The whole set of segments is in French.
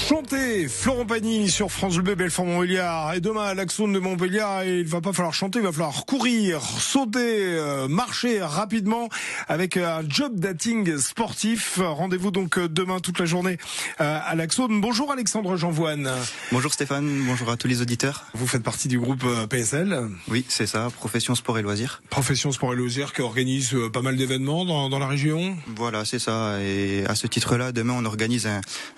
Chanter Florent Pagny sur France Bleu Belfort-Montbéliard. Et demain à l'Axone de Montbéliard, il va pas falloir chanter, il va falloir courir, sauter, marcher rapidement avec un job dating sportif. Rendez-vous donc demain toute la journée à l'Axone. Bonjour Alexandre Jeanvoine. Bonjour Stéphane, bonjour à tous les auditeurs. Vous faites partie du groupe PSL. Oui, c'est ça, Profession Sport et Loisirs. Profession Sport et Loisirs qui organise pas mal d'événements dans la région. Voilà, c'est ça. Et à ce titre-là, demain on organise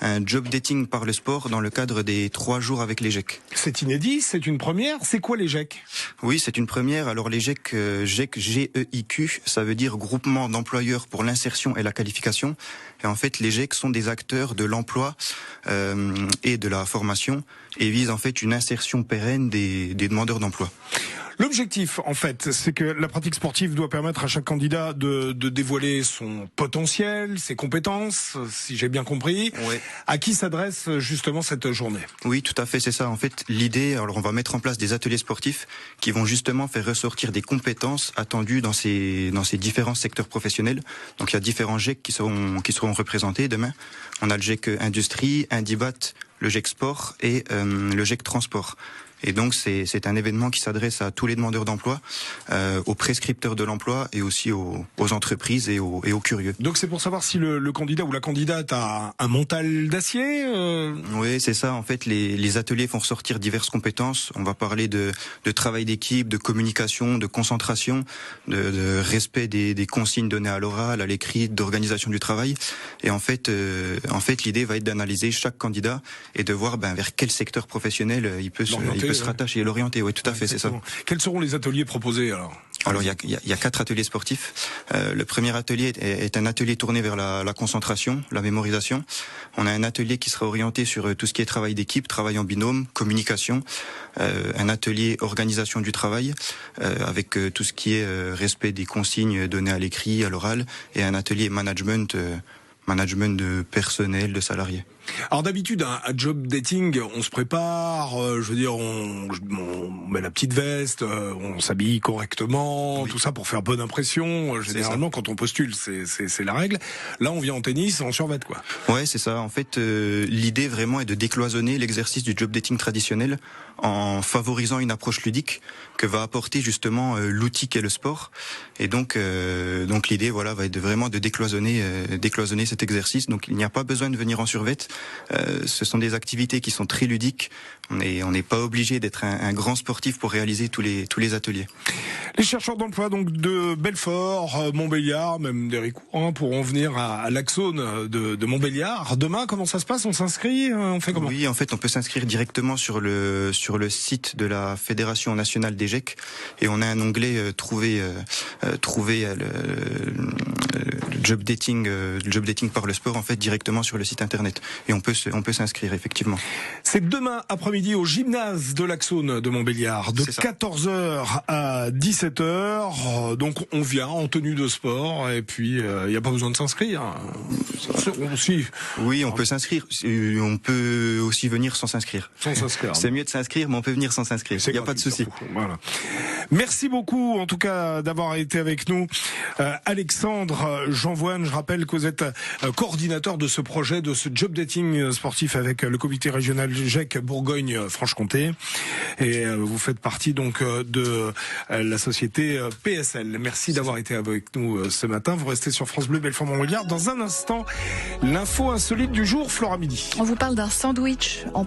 un job dating par le sport dans le cadre des 3 jours avec les GEC. C'est inédit, c'est une première. C'est quoi les GEC? Oui, c'est une première. Alors les GEC, G-E-I-Q, ça veut dire groupement d'employeurs pour l'insertion et la qualification. Et en fait, les GEC sont des acteurs de l'emploi et de la formation et visent en fait une insertion pérenne des demandeurs d'emploi. L'objectif, en fait, c'est que la pratique sportive doit permettre à chaque candidat de dévoiler son potentiel, ses compétences, si j'ai bien compris. Ouais. À qui s'adresse justement cette journée? Oui, tout à fait, c'est ça. En fait, l'idée, alors on va mettre en place des ateliers sportifs qui vont justement faire ressortir des compétences attendues dans ces différents secteurs professionnels. Donc il y a différents GEC qui seront représentés demain. On a le GEC Industrie, Indibat, le GEC Sport et le GEC Transport. Et donc c'est un événement qui s'adresse à tous les demandeurs d'emploi, aux prescripteurs de l'emploi et aussi aux entreprises et aux curieux. Donc c'est pour savoir si le candidat ou la candidate a un mental d'acier. Oui, c'est ça. En fait, les ateliers font ressortir diverses compétences. On va parler de travail d'équipe, de communication, de concentration, de respect des consignes données à l'oral, à l'écrit, d'organisation du travail. Et en fait, l'idée va être d'analyser chaque candidat et de voir vers quel secteur professionnel il peut se rattacher et l'orienter. Oui, tout à fait, c'est ça. Quels seront les ateliers proposés alors? Alors il y a 4 ateliers sportifs. Le premier atelier est un atelier tourné vers la concentration, la mémorisation. On a un atelier qui sera orienté sur tout ce qui est travail d'équipe, travail en binôme, communication. Un atelier organisation du travail avec tout ce qui est respect des consignes données à l'écrit, à l'oral, et un atelier management de personnel, de salariés. Alors d'habitude, un job dating, on se prépare, on met la petite veste, on s'habille correctement, oui. Tout ça pour faire bonne impression. Généralement, quand on postule, c'est la règle. Là, on vient en tennis, en survêt, quoi. Ouais, c'est ça. En fait, l'idée vraiment est de décloisonner l'exercice du job dating traditionnel en favorisant une approche ludique que va apporter justement l'outil qu'est le sport. Et donc l'idée, va être vraiment de décloisonner cet exercice. Donc il n'y a pas besoin de venir en survêt. Ce sont des activités qui sont très ludiques. On n'est pas obligé d'être un grand sportif pour réaliser tous les ateliers. Les chercheurs d'emploi donc de Belfort, Montbéliard, même d'Héricourt, pourront venir à l'Axone de Montbéliard. Demain, comment ça se passe? On s'inscrit? On fait comment? Oui, en fait, on peut s'inscrire directement sur le site de la Fédération nationale des GEC et on a un onglet trouver le job dating par le sport en fait directement sur le site internet et on peut s'inscrire effectivement. C'est demain après-midi au gymnase de l'Axone de Montbéliard de 14h à 17h. Donc on vient en tenue de sport et puis il n'y a pas besoin de s'inscrire. Oui, on peut s'inscrire. On peut aussi venir sans s'inscrire. C'est mieux de s'inscrire, mais on peut venir sans s'inscrire. Il n'y a pas de souci. Voilà. Merci beaucoup, en tout cas, d'avoir été avec nous, Alexandre Jeanvoine. Je rappelle que vous êtes coordinateur de ce projet, de ce job dating sportif avec le comité régional GEC Bourgogne-Franche-Comté, et vous faites partie donc de la société PSL. Merci d'avoir été avec nous ce matin. Vous restez sur France Bleu Belfort-Montbéliard. Dans un instant, l'info insolite du jour, Flora Midi. On vous parle d'un sandwich en